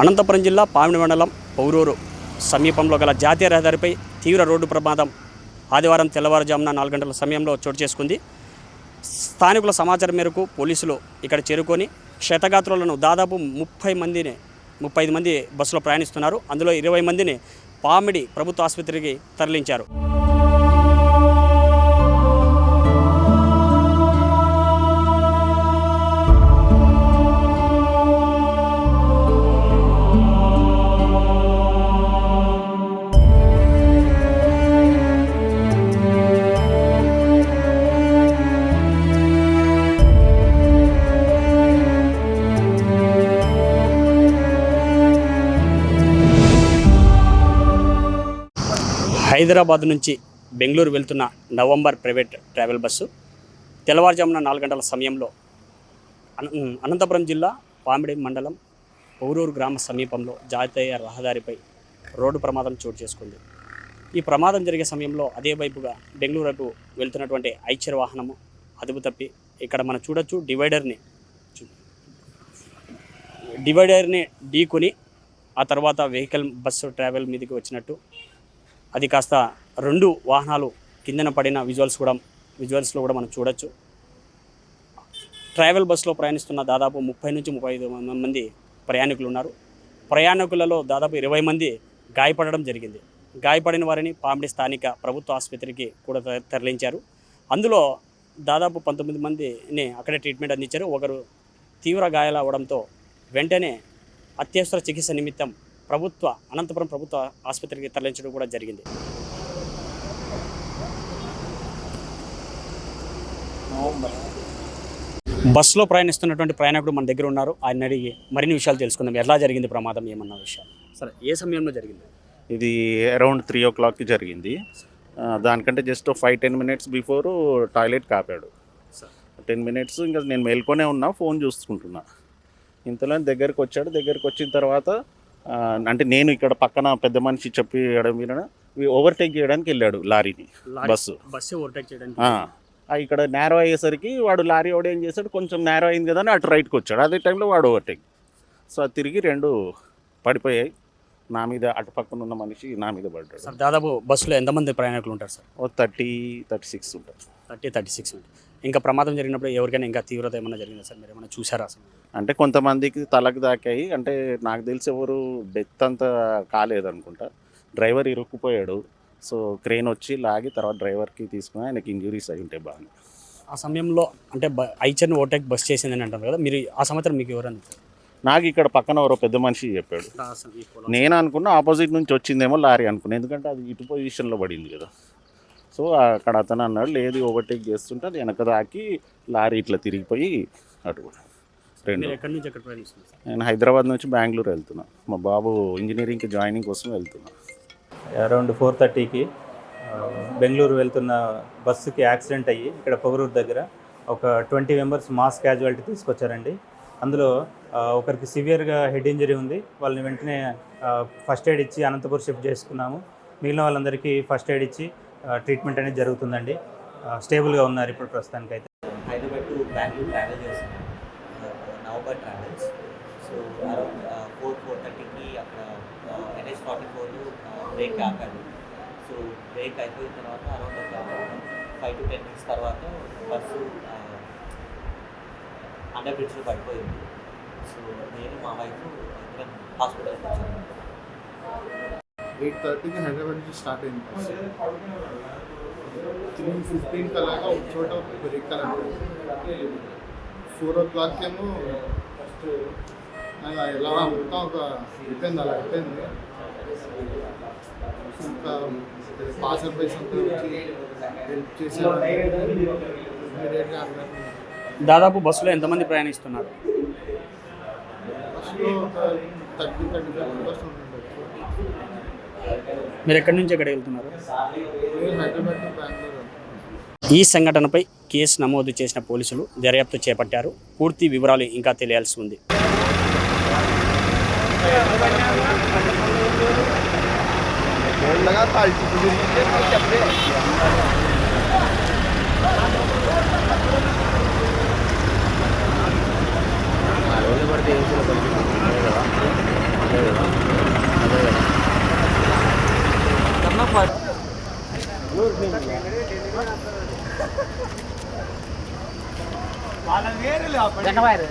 అనంతపురం జిల్లా పామిడి మండలం పౌరూరు సమీపంలో గల జాతీయ రహదారిపై తీవ్ర రోడ్డు ప్రమాదం ఆదివారం తెల్లవారుజామున 4 గంటల సమయంలో చోటు చేసుకుంది. స్థానికుల సమాచారం మేరకు పోలీసులు ఇక్కడ చేరుకొని క్షతగాత్రులను దాదాపు 35 మంది బస్సులో ప్రయాణిస్తున్నారు. అందులో 20 మందిని పామిడి ప్రభుత్వ ఆసుపత్రికి తరలించారు. హైదరాబాద్ నుంచి బెంగళూరు వెళ్తున్న నవంబర్ ప్రైవేట్ ట్రావెల్ బస్సు తెల్లవారుజామున 4 గంటల సమయంలో అనంతపురం జిల్లా పామిడి మండలం పౌరూరు గ్రామ సమీపంలో జాతీయ రహదారిపై రోడ్డు ప్రమాదం చోటు చేసుకుంది. ఈ ప్రమాదం జరిగే సమయంలో అదే వైపుగా బెంగళూరు వైపు వెళ్తున్నటువంటి ఐచర్ వాహనము అదుపు తప్పి ఇక్కడ మనం చూడొచ్చు డివైడర్ని ఢీకొని ఆ తర్వాత వెహికల్ బస్సు ట్రావెల్ మీదకి వచ్చినట్టు అది కాస్త 2 వాహనాలు కిందన పడిన విజువల్స్లో కూడా మనం చూడొచ్చు. ట్రావెల్ బస్సులో ప్రయాణిస్తున్న దాదాపు 30 నుంచి 35 మంది ప్రయాణికులు ఉన్నారు. ప్రయాణికులలో దాదాపు 20 మంది గాయపడడం జరిగింది. గాయపడిన వారిని పామిడి స్థానిక ప్రభుత్వ ఆసుపత్రికి కూడా తరలించారు. అందులో దాదాపు 19 మందిని అక్కడే ట్రీట్మెంట్ అందించారు. ఒకరు తీవ్ర గాయాలు అవడంతో వెంటనే అత్యవసర చికిత్స నిమిత్తం అనంతపురం ప్రభుత్వ ఆసుపత్రికి తరలించడం కూడా జరిగింది. బస్సులో ప్రయాణిస్తున్నటువంటి ప్రయాణికుడు మన దగ్గర ఉన్నారు. ఆయన అడిగి మరిన్ని విషయాలు తెలుసుకుందాం. ఎలా జరిగింది ప్రమాదం, ఏమన్నా విషయాలు సరే, ఏ సమయంలో జరిగింది? ఇది అరౌండ్ 3 o'clockకి జరిగింది. దానికంటే జస్ట్ 5-10 minutes బిఫోరు టాయిలెట్ కాపాడు. 10 minutes ఇంకా నేను మేల్కొనే ఉన్నా, ఫోన్ చూసుకుంటున్నా. ఇంతలో దగ్గరికి వచ్చాడు. దగ్గరికి వచ్చిన తర్వాత అంటే నేను ఇక్కడ పక్కన పెద్ద మనిషి చెప్పి ఓవర్టేక్ చేయడానికి వెళ్ళాడు లారీని. బస్సు ఓవర్టేక్ చేయడానికి ఇక్కడ నేరో అయ్యేసరికి వాడు లారీ వాడు ఏం చేశాడు, కొంచెం నేరో అయింది కదా అని అటు రైట్కి వచ్చాడు. అదే టైంలో వాడు ఓవర్టేక్. సో అది తిరిగి 2 పడిపోయాయి. నా మీద అటు పక్కన ఉన్న మనిషి నా మీద పడ్డాడు. సార్, దాదాపు బస్సులో ఎంతమంది ప్రయాణికులు ఉంటారు సార్? 30-36 ఉంటారు. 30-36 ఉంటారు. ఇంకా ప్రమాదం జరిగినప్పుడు ఎవరికైనా ఇంకా తీవ్రత ఏమైనా జరిగిందా సార్? మీరు ఏమైనా చూసారా అసలు? అంటే కొంతమందికి తలకు దాకాయి. అంటే నాకు తెలిసి ఎవరు డెత్ అంతా కాలేదనుకుంటా. డ్రైవర్ ఇరుక్కుపోయాడు. సో క్రెయిన్ వచ్చి లాగి తర్వాత డ్రైవర్కి తీసుకుని ఆయనకి ఇంజురీస్ అయి ఉంటాయి బాగా. ఆ సమయంలో అంటే ఐచర్ని ఓవర్టేక్ బస్ చేసిందని అంటారు కదా, మీరు ఆ సంవత్సరం మీకు ఎవరన్నా? నాకు ఇక్కడ పక్కన ఎవరో పెద్ద మనిషి చెప్పాడు. నేను అనుకున్నా ఆపోజిట్ నుంచి వచ్చిందేమో లారీ అనుకున్నా, ఎందుకంటే అది ఇటు పొజిషన్లో పడింది కదా. సో అక్కడ అతను అన్నాడు లేదు ఓవర్టేక్ చేస్తుంటే అది వెనక దాకి లారీ ఇట్లా తిరిగిపోయి అటు. ఎక్కడి నుంచి ఎక్కడ ప్రయాణిస్తున్నారు? నేను హైదరాబాద్ నుంచి బెంగళూరు వెళ్తున్నా. మా బాబు ఇంజనీరింగ్కి జాయినింగ్ కోసం వెళ్తున్నా. అరౌండ్ 4:30కి బెంగళూరు వెళ్తున్న బస్సుకి యాక్సిడెంట్ అయ్యి ఇక్కడ పొగరూరు దగ్గర ఒక 20 members మాస్ క్యాజువాలిటీ తీసుకొచ్చారండి. అందులో ఒకరికి సివియర్గా హెడ్ ఇంజరీ ఉంది. వాళ్ళని వెంటనే ఫస్ట్ ఎయిడ్ ఇచ్చి అనంతపురం షిఫ్ట్ చేసుకున్నాము. మిగిలిన వాళ్ళందరికీ ఫస్ట్ ఎయిడ్ ఇచ్చి ట్రీట్మెంట్ అనేది జరుగుతుందండి. స్టేబుల్గా ఉన్నారు ఇప్పుడు ప్రస్తుతానికైతే. హైదరాబాద్ టు బెంగళూరు ట్రావెల్ చేస్తున్నాం, నవంబర్ ట్రావెల్స్. సో అరౌండ్ 4:30కి అక్కడ NH-44 బ్రేక్ ఆపారు. సో బ్రేక్ అయిపోయిన తర్వాత అరౌండ్ ఒక 5 to 10 minutes తర్వాత బస్సు అండర్ బ్రిడ్జ్లో పడిపోయింది. సో నేను మా వైఫ్ ఇద్దరం హాస్పిటల్కి వచ్చాను. 8:30కి హైదరాబాద్ నుంచి స్టార్ట్ అయింది బస్సు. 3:15 అలాగా ఒక చోట బ్రేక్ అలాంటి 4 o'clock ఏమో ఫస్ట్ ఎలా మొత్తం ఒక అయిపోయింది, అలా అయిపోయింది. ఇంకా పాసర్ బైస్ అంతా వచ్చి హెల్ప్ చేశారు. ఇమీడియట్గా దాదాపు బస్సులో ఎంతమంది ప్రయాణిస్తున్నారు? బస్సులో ఒక 30-35 members ఉంటుండొచ్చు. మీరు ఎక్కడి నుంచి ఎక్కడికి వెళ్తున్నారు? నేను హైదరాబాద్ టు బెంగళూరు. ఈ సంఘటనపై కేసు నమోదు చేసిన పోలీసులు దర్యాప్తు చేపట్టారు. పూర్తి వివరాలు ఇంకా తెలియాల్సి ఉంది. వాళ్ళ వేరే